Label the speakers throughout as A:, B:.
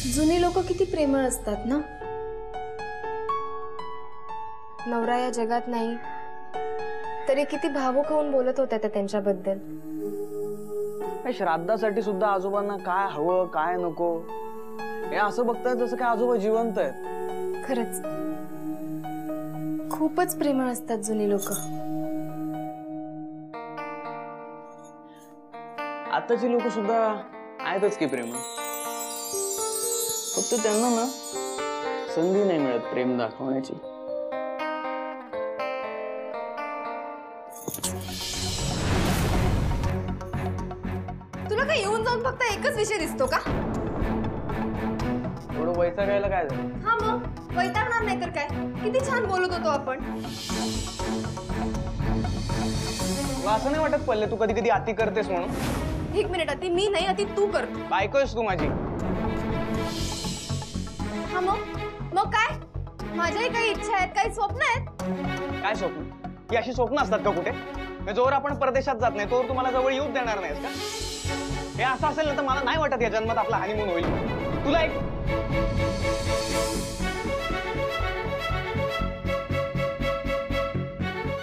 A: जुनी लोक किती प्रेमळ असतात ना। नवरा या जगात नाही तरी किती भावुक होऊन बोलत होत्या त्या त्यांच्याबद्दल।
B: श्राद्धासाठी सुद्धा आजोबांना काय हवं काय नको हे असं बघतात जसं काय आजोबा जिवंत आहेत।
A: खरंच खूपच प्रेमळ असतात जुनी लोक।
B: आताची लोक सुद्धा आहेतच की प्रेमळ, फक्त त्यांना ना संधी नाही मिळत प्रेम दाखवण्याची।
A: तुला काय येऊन जाऊन फक्त एकच विषय दिसतो का?
B: थोडं वैतागायला काय झालं?
A: हा मग वैतागणार नाही तर काय, किती छान बोलत होतो आपण।
B: तुला असं नाही वाटत पल्ले तू कधी कधी अति करतेस म्हणून?
A: एक मिनिट, अति मी नाही अति तू करतो।
B: बायको आहेस तू माझी।
A: हा मग काय? माझ्याही काही इच्छा आहेत, काही स्वप्न आहेत।
B: काय स्वप्न? ही अशी स्वप्न असतात का कुठे? जोवर आपण परदेशात जात नाही तोवर तुम्हाला जवळ येऊच देणार नाहीस का? हे असं असेल ना तर मला नाही वाटत या जन्मात आपला हनीमून होईल। तुला एक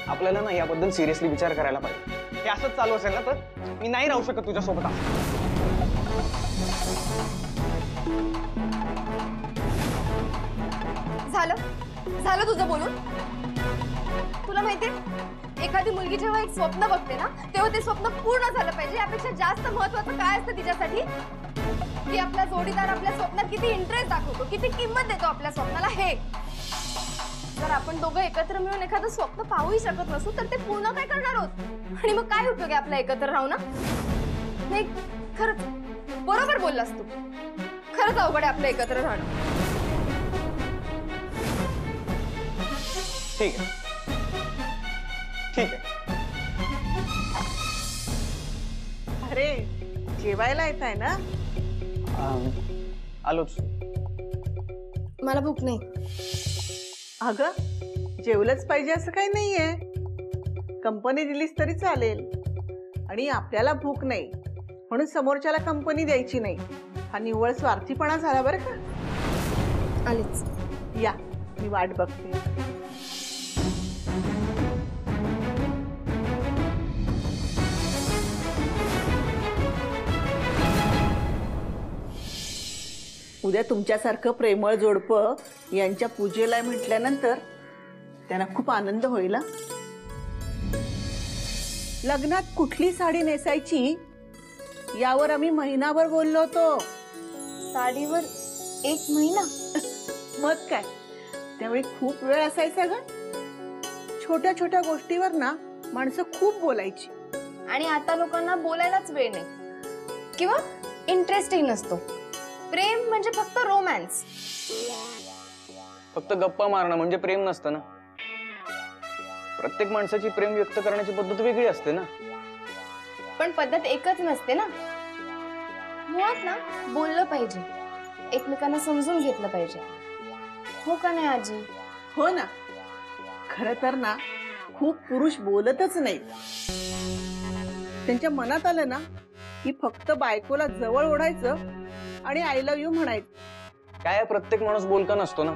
B: आपल्याला ना याबद्दल सिरियसली विचार करायला पाहिजे। हे असंच चालू असेल ना तर मी नाही राहू शकत तुझ्यासोबत।
A: झालं तुझं बोलून। तुला माहितीये एखादी मुलगी जेव्हा एक स्वप्न बघते ना तेव्हा ते स्वप्न पूर्ण झालं पाहिजे। यापेक्षा जास्त महत्त्वाचं काय असतं तिच्यासाठी? की आपला जोडीदार आपल्या स्वप्नात किती इंटरेस्ट दाखवतो, किती किंमत देतो आपल्या स्वप्नाला हे। जर आपण दोघं एकत्र मिळून एखादं स्वप्न पाहूही शकत नसू तर ते पूर्ण काय करणार आहोत? आणि मग काय उपयोग आहे आपला एकत्र राहू ना? नाही खरंच बरोबर बोललास तू, खरंच अवघड आहे आपलं एकत्र राहणं।
B: ठीक आहे ठीक आहे।
C: अरे जेवायला येत आहे ना?
B: आलोच।
A: मला भूक नाही।
C: अगं जेवलंच पाहिजे असं काही नाहीये, कंपनी दिलीस तरी चालेल। आणि आपल्याला भूक नाही म्हणून समोरच्याला कंपनी द्यायची नाही, हा निव्वळ स्वार्थीपणा झाला बरं का।
A: आलेच
C: या, मी वाट बघते। उद्या तुमच्यासारखं प्रेमळ जोडपं यांच्या पूजेला म्हटल्यानंतर त्यांना खूप आनंद होईल। लग्नात कुठली साडी नेसायची यावर आम्ही महिनाभर बोललो होतो।
A: साडीवर 1 महिना?
C: मग काय, त्यावेळी खूप वेळ असायचा ग। छोट्या छोट्या गोष्टीवर ना माणसं खूप बोलायची।
A: आणि आता लोकांना बोलायलाच वेळ नाही किंवा इंटरेस्टही नसतो। प्रेम म्हणजे फक्त रोमॅन्स,
B: फक्त गप्पा मारणं म्हणजे प्रेम नसतं ना। प्रत्येक माणसाची प्रेम व्यक्त करण्याची पद्धत वेगळी असते ना।
A: पण पद्धत एकच नसते ना। मुळात ना बोललं पाहिजे, एकमेकांना समजून घेतलं पाहिजे, हो का नाही आजी?
C: हो ना, खरं तर ना खूप पुरुष बोलतच नाही। त्यांच्या मनात आलं ना की फक्त बायकोला जवळ ओढायचं आणि आय लव्ह यू म्हणायचं।
B: काय प्रत्येक माणूस बोलका नसतो ना,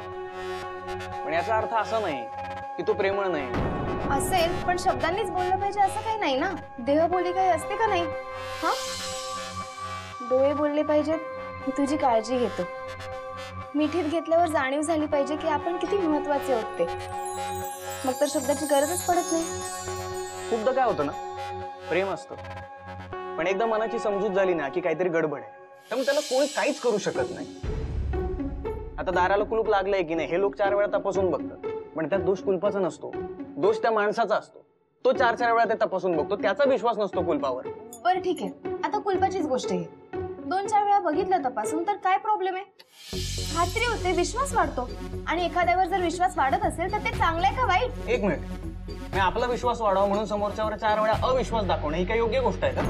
B: पण याचा अर्थ असा नाही की तो प्रेमळ नाही।
A: असेल पण शब्दांनीच बोललं पाहिजे असं काही नाही ना। देहबोली काही असते का नाही? हा, डोळे बोलले पाहिजेत मी तुझी काळजी घेतो, मिठीत घेतल्यावर जाणीव झाली पाहिजे की आपण किती महत्वाचे आहोत ते, मग तर शब्दाची गरजच पडत नाही।
B: खूपदा काय होतं ना, प्रेम असतं पण एकदा मनाची समजूत झाली ना की काहीतरी गडबड आहे, त्यामुळे त्याला कोणी काहीच करू शकत नाही। आता दाराला कुलूप लागलंय की नाही हे लोक 4 वेळा तपासून बघतात, पण त्यात दोष कुलपाचा नसतो, दोष त्या माणसाचा असतो। तो 4 वेळा ते तपासून बघतो, त्याचा विश्वास नसतो कुलपावर।
A: बरं ठीक आहे, आता कुलपाचीच गोष्ट आहे, 2-4 वेळा बघितलं तपासून तर काय प्रॉब्लेम आहे? खात्री होते, विश्वास वाढतो। आणि एखाद्यावर जर विश्वास वाढत असेल तर ते चांगलं आहे का वाईट?
B: एक मिनिट, मी आपला विश्वास वाढवा म्हणून समोरच्यावर 4 वेळा अविश्वास दाखवणं ही काही योग्य गोष्ट आहे का?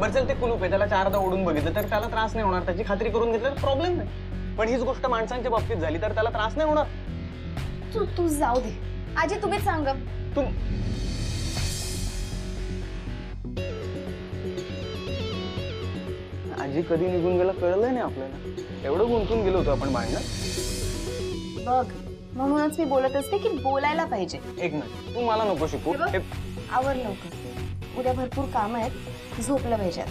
B: बरं चल ते कुलूप आहे, त्याला 4दा ओढून बघितलं तर त्याला त्रास नाही होणार, त्याची खात्री करून घेतली तर प्रॉब्लेम नाही। पण हीच गोष्ट माणसांच्या बाबतीत झाली तर त्याला त्रास नाही होणार।
A: तू जाऊ दे आजी, तुम्हीच सांगा।
B: आजी आजी कधी निघून गेला कळलंय नाही आपल्याला. एवढं गुंतून गेलो होतो आपण भांडणात.
A: बघ, म्हणूनच मी बोलत असते की बोलायला पाहिजे.
B: एक मिनिट, तू मला नको शिकू.
A: हे बघ, आवर लवकर, उद्या भरपूर काम आहेत, झोपलं पाहिजे.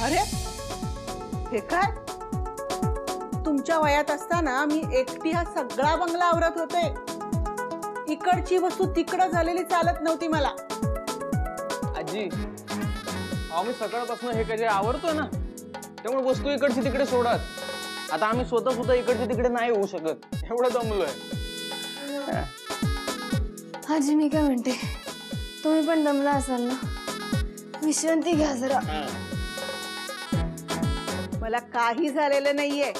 C: अरे हे काय, तुमच्या वयात असताना मी एकटी हा सगळा बंगला आवरत होते. इकडची वस्तू तिकडं झालेली चालत नव्हती मला.
B: आजी आम्ही सकाळपासून हे काय आवडतोय ना, त्यामुळे वस्तू इकडची तिकडे सोडत. आता आम्ही स्वतः सुद्धा इकडचे तिकडे नाही होऊ शकत, एवढं दमलोय.
A: आजी मी काय म्हणते, तुम्ही पण दमला असाल ना, विश्रांती घ्या जरा.
C: मला काही झालेलं नाहीये,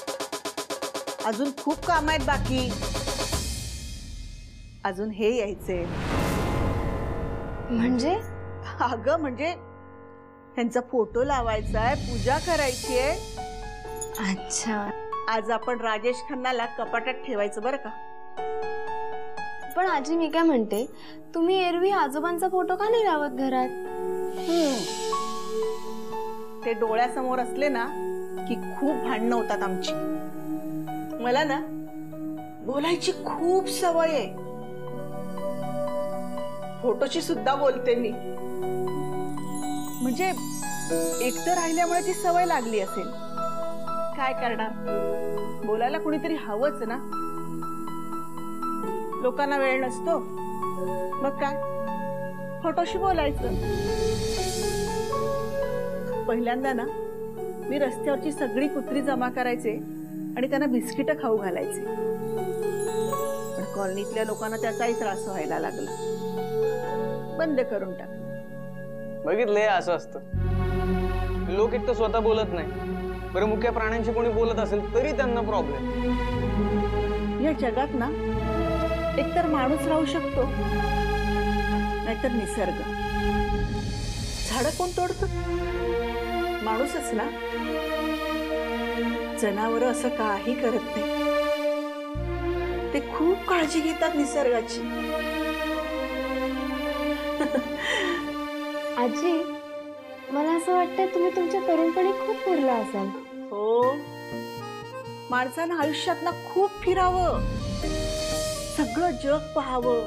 C: अजून खूप काम आहेत बाकी. अजून हे यायचे.
A: म्हणजे?
C: अगं म्हणजे त्यांचा फोटो लावायचा आहे, पूजा करायची आहे.
A: अच्छा,
C: आज आपण राजेश खन्नाला कपाटात ठेवायचं बरं का.
A: पण आजी मी काय म्हणते, तुम्ही एरवी आजोबांचा फोटो का नाही लावत घरात?
C: ते डोळ्यासमोर असले ना की खूप भांडणं होतात आमची. मला ना बोलायची खूप सवय आहे, फोटोची सुद्धा बोलते मी. म्हणजे एकटं राहिल्यामुळे ती सवय लागली असेल. काय करणार, बोलायला कुणीतरी हवंच ना. लोकांना वेळ नसतो, मग काय फोटोशी बोलायचं. पहिल्यांदा ना मी रस्त्यावरची सगळी कुत्री जमा करायचे आणि त्यांना बिस्किटं खाऊ घालायचे. पण कॉलनीतल्या लोकांना त्याचाही त्रास व्हायला लागला, बंद करून टाकलं.
B: बघितलंय असं असतं. लोक एक तर स्वतः बोलत नाही, बरं मुख्य प्राण्यांशी कोणी बोलत असेल तरी त्यांना प्रॉब्लेम.
C: या जगात ना एकतर माणूस राहू शकतो, नाहीतर निसर्ग. झाडं कोण तोडतं? माणूसच ना. जनावर असं काही करत नाही, ते खूप काळजी घेतात निसर्गाची.
A: आजी मला असं वाटतंय तुम्ही तुमच्या तरुणपणी खूप फिरला असाल.
C: हो, माणसानं आयुष्यात ना खूप फिरावं, सगळं जग पाहावं,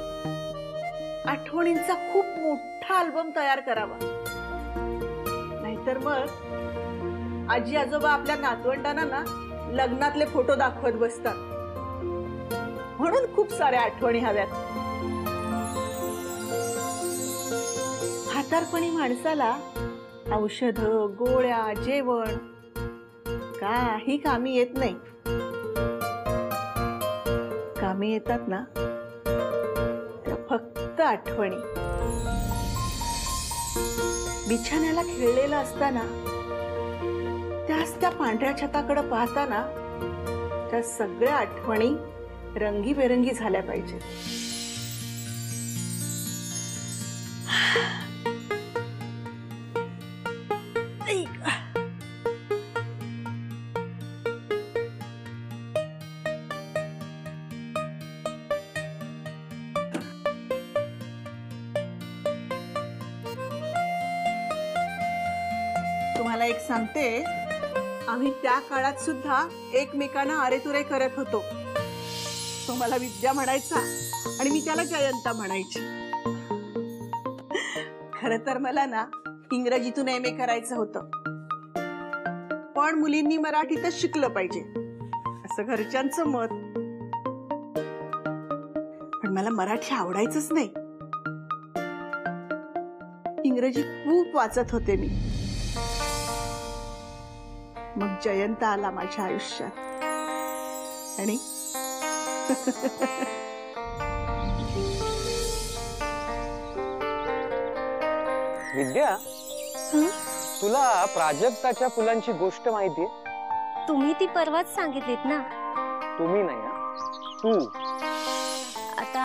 C: आठवणींचा खूप मोठा अल्बम तयार करावा. नाहीतर मग आजी आजोबा आपल्या नातवंडांना ना लग्नातले फोटो दाखवत बसतात. म्हणून खूप साऱ्या आठवणी हव्यात. म्हातारपणी माणसाला औषधं, गोळ्या, जेवण काही कामी येत नाही. कामी येतात ना त्या फक्त आठवणी. बिछाण्याला खेळलेला असताना त्याच त्या पांढऱ्या छताकडे पाहताना त्या सगळ्या आठवणी रंगीबेरंगी झाल्या पाहिजे. तुम्हाला एक सांगते, आम्ही त्या काळात सुद्धा एकमेकांना अरेतुरे करत होतो. तो मला विद्या म्हणायचा आणि मी त्याला जयंता म्हणायची. खरं तर मला ना इंग्रजीतून एम ए करायचं होतं, पण मुलींनी मराठीतच शिकलं पाहिजे असं घरच्यांचं मत. पण मला मराठी आवडायचंच नाही. इंग्रजी खूप वाचत होते मी. मग जयंत आला माझ्या आयुष्यात आणि
B: विद्या, तुला प्राजक्ताच्या फुलांची गोष्ट माहितीये?
D: तुम्ही ती परवाच सांगितलीत ना.
B: तुम्ही नाही हा, तू.
D: आता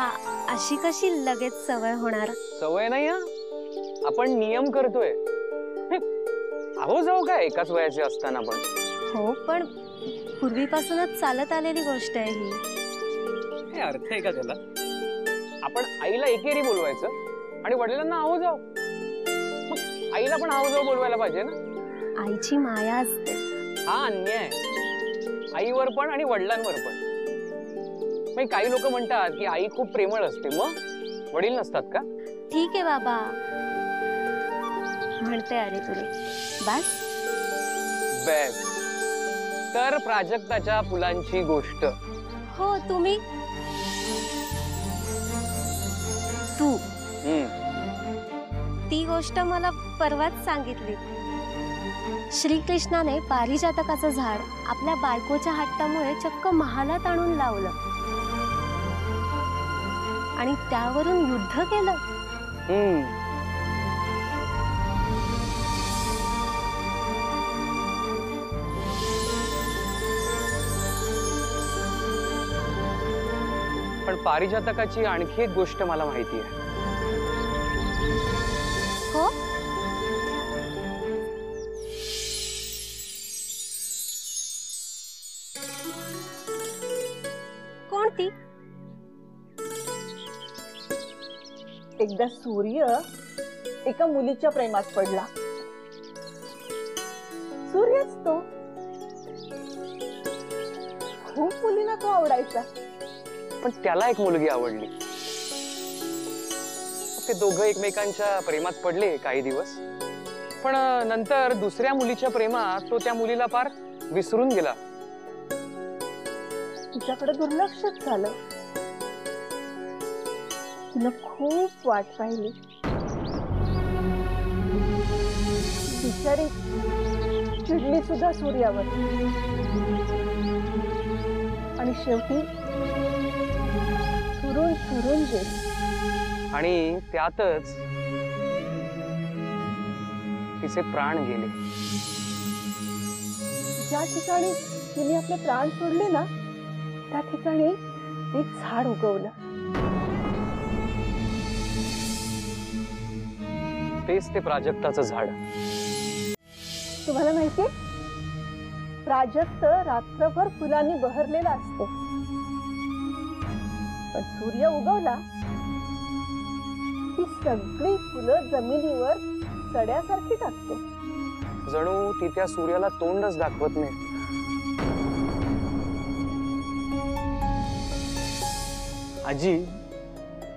D: अशी कशी लगेच सवय होणार?
B: सवय नाही हा, आपण नियम करतोय. अहो जाऊ काय एकाच वयाचे असताना पण.
D: हो, पण पूर्वीपासूनच चालत आलेली गोष्ट आहे ही.
B: काय अर्थ आहे का त्याला? आपण आईला एकेरी बोलवायचं आणि वडिलांना आहो जाऊ. मग आईला पण आहो जाऊ बोलवायला पाहिजे ना.
D: आईची माया असते.
B: हा अन्याय आईवर पण आणि वडिलांवर पण. मग काही लोक म्हणतात की आई खूप प्रेमळ असते, मग वडील नसतात का?
D: ठीक आहे बाबा, म्हणते अरे तुले बस.
B: बेस्ट. तर प्राजक्ताच्या फुलांची गोष्ट.
D: हो, तुम्ही तू ती गोष्ट मला परवाच सांगितली. श्रीकृष्णाने पारिजातकाचं झाड आपल्या बायकोच्या हट्टामुळे चक्क महालात आणून लावलं आणि त्यावरून युद्ध केलं.
B: पण पारिजातकाची आणखी एक गोष्ट मला माहिती आहे.
D: हो, कोणती?
C: एकदा सूर्य एका मुलीच्या प्रेमात पडला. सूर्यच तो. खूप मुलींना तो आवडायचा.
B: पण त्याला एक मुलगी आवडली. ते दोघं एकमेकांच्या प्रेमात पडले काही दिवस, पण नंतर दुसऱ्या मुलीच्या प्रेमात तो त्या मुलीला फार विसरून गेला.
C: तिच्याकडे दुर्लक्षच झालं. तिला खूप वाट पाहिली. बिचारी चिडली सुद्धा सूर्यावर आणि शेवटी सुरून सुरून गेली.
B: आणि त्यातच तिचे प्राण गेले.
C: ज्या ठिकाणी तिने आपले प्राण सोडले ना, त्या ठिकाणी एक झाड उगवलं.
B: तेच ते प्राजक्ताचं झाड.
C: तुम्हाला माहितीये, प्राजक्त रात्रभर फुलांनी बहरलेला असतो, पण सूर्य उगवला ही सगळी फुलं जमिनीवर सड्यासारखी टाकतो.
B: जणू ती त्या सूर्याला तोंडच दाखवत नाही. आजी,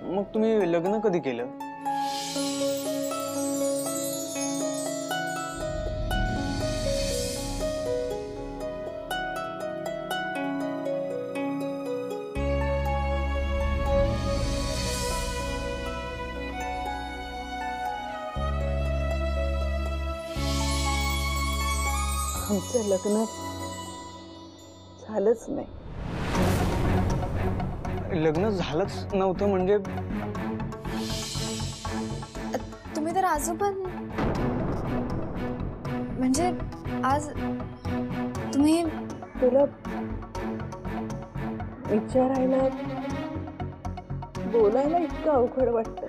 B: मग तुम्ही लग्न कधी केलं?
C: आमचं लग्न झालंच नाही.
B: लग्न झालंच नव्हतं म्हणजे?
A: तुम्ही तर आजोबा, म्हणजे आज तुम्ही
C: तुला विचारायला बोलायला इतकं अवघड वाटतं.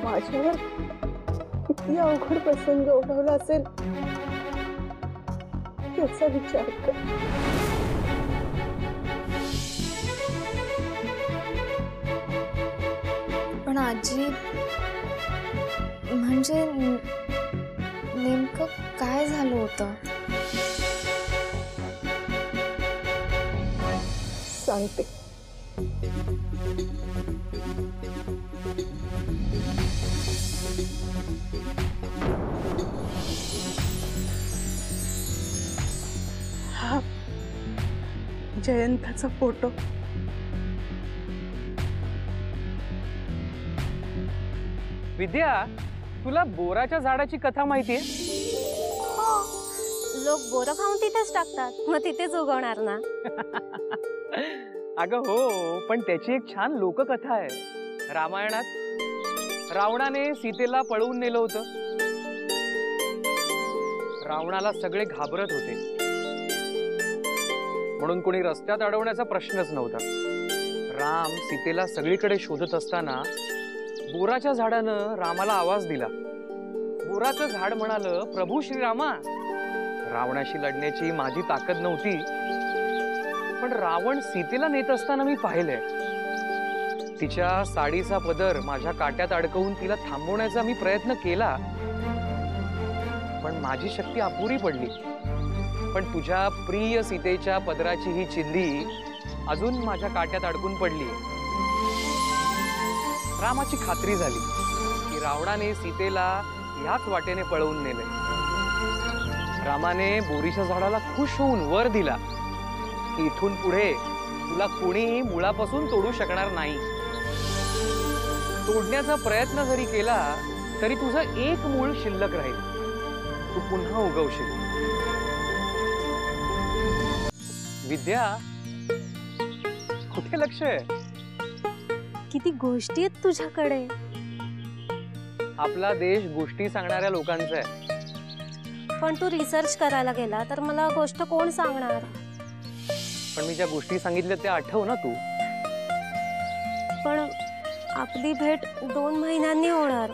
C: माझ्यावर किती अवघड प्रसंग ओढवला असेल याचा विचार कर.
A: पण आजी, म्हणजे नेमकं काय झालं होतं?
C: सांगते. हा जयंताचा फोटो.
B: विद्या, तुला बोराच्या झाडाची कथा माहितीये?
D: हो, लोक बोरं खाऊन तिथेच टाकतात, मग तिथेच उगवणार ना.
B: अगं हो, पण त्याची एक छान लोककथा आहे. रामायणात रावणाने सीतेला पळवून नेलं होतं.
E: रावणाला सगळे घाबरत होते, म्हणून कोणी रस्त्यात अडवण्याचा प्रश्नच नव्हता. राम सीतेला सगळीकडे शोधत असताना बोराच्या झाडानं रामाला आवाज दिला. बोराचं झाड म्हणालं, प्रभू श्रीरामा, रावणाशी लढण्याची माझी ताकद नव्हती, पण रावण सीतेला नेत असताना मी पाहिलंय. तिच्या साडीचा पदर माझ्या काट्यात अडकवून तिला थांबवण्याचा मी प्रयत्न केला, पण माझी शक्ती अपुरी पडली. पण तुझ्या प्रिय सीतेच्या पदराची ही चिंधी अजून माझ्या काट्यात अडकून पडली. रामाची खात्री झाली की रावणाने सीतेला ह्याच वाटेने पळवून नेले. रामाने बोरीच्या झाडाला खुश होऊन वर दिला की इथून पुढे तुला कोणीही मुळापासून तोडू शकणार नाही. तोडण्याचा प्रयत्न जरी केला तरी तुझं एक मूळ शिल्लक राहील, तू पुन्हा उगवशील. विद्या, कुठे लक्ष आहे?
D: किती गोष्टी आहेत तुझ्याकडे.
E: आपला देश गोष्टी सांगणाऱ्या लोकांचा आहे.
D: पण तू रिसर्च करायला गेला तर मला गोष्ट कोण सांगणार?
E: पण मी ज्या गोष्टी सांगितल्या त्या आठव ना तू.
D: पण आपली भेट 2 महिन्यांनी होणार.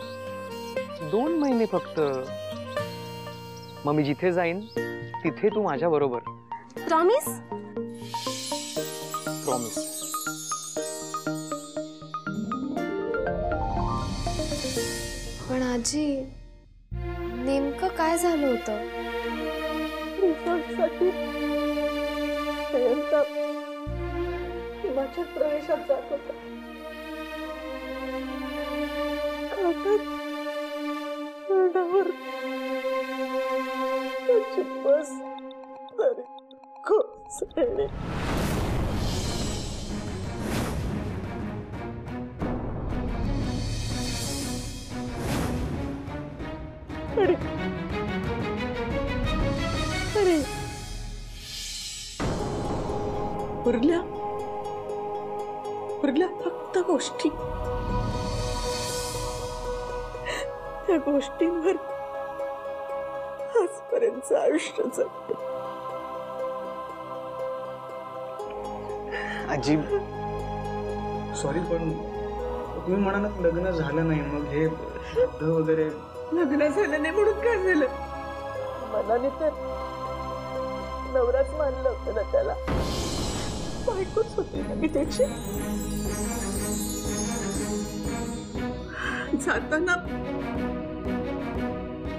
E: 2 महिने फक्त? मग मी जिथे जाईन तिथे तू माझ्या बरोबर.
D: प्रॉमिस?
E: प्रॉमिस.
A: पण आजी, नेमकं काय झालं होतं?
C: रिसॉर्टसाठी जयंत हिमाचल प्रदेशात जात होता. घाटात रडावर त्याची बस तरी कोसळली. अरे अरे उरल्या फक्त गोष्टी. त्या गोष्टींवर आजपर्यंत आयुष्य जगत.
B: आजी सॉरी, पण तुम्ही म्हणाला लग्न झालं नाही, मग हे श्राद्ध वगैरे.
C: लग्न झालं नाही म्हणून काय झालं? मनाने तर नवराच मानलं होतं ना त्याला. बायकोच होती ना मी त्याची. जाताना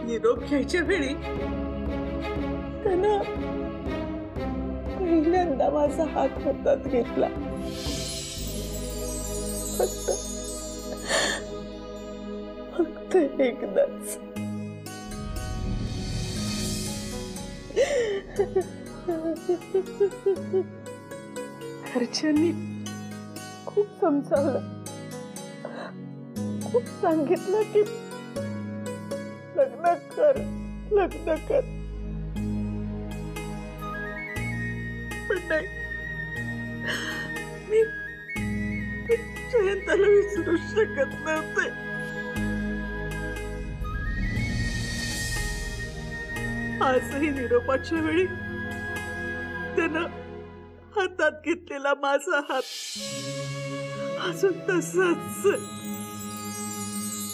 C: निरोप घ्यायच्या वेळी त्यानं पहिल्यांदा माझा हात हातात घेतला. फक्त एकदाच. घरच्यांनी खूप समजावलं, खूप सांगितलं की लग्न कर. पण नाही, मी जयंताला विसरू शकत नव्हते. आजही निरोपाच्या वेळी त्यानं हातात घेतलेला माझा हात अजून तसाच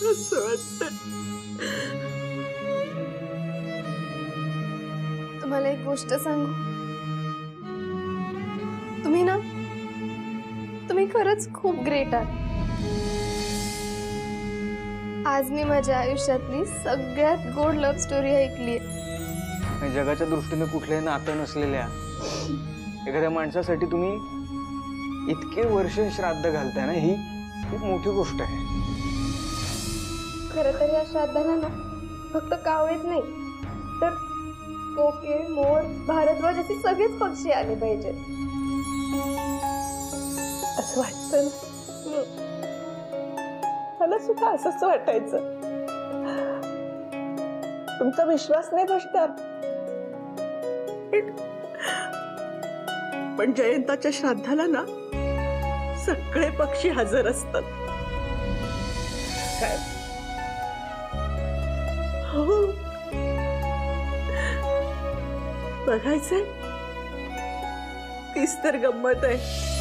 C: असं वाटत.
A: तुम्हाला एक गोष्ट सांगू, तुम्ही खरंच खूप ग्रेट आहात. आज मी माझ्या आयुष्यातली सगळ्यात गोड लव्ह स्टोरी ऐकली.
B: जगाच्या दृष्टीने कुठलंही नातं नसलेल्या एखाद्या माणसासाठी तुम्ही इतके वर्ष श्राद्ध घालताय ना, ही खूप मोठी गोष्ट आहे.
A: खरं तर या श्राद्धाला ना फक्त कावळेच नाही तर कोकिळ, मोर, भारद्वाज असे सगळेच पक्षी आले पाहिजे
C: असं वाटतं ना. मला सुद्धा असंच वाटायचं. तुमचा विश्वास नाही बसणार, पण जयंताच्या श्राद्धाला ना सगळे पक्षी हजर असतात. काय हो, बघायचंय तीच तर गंमत आहे.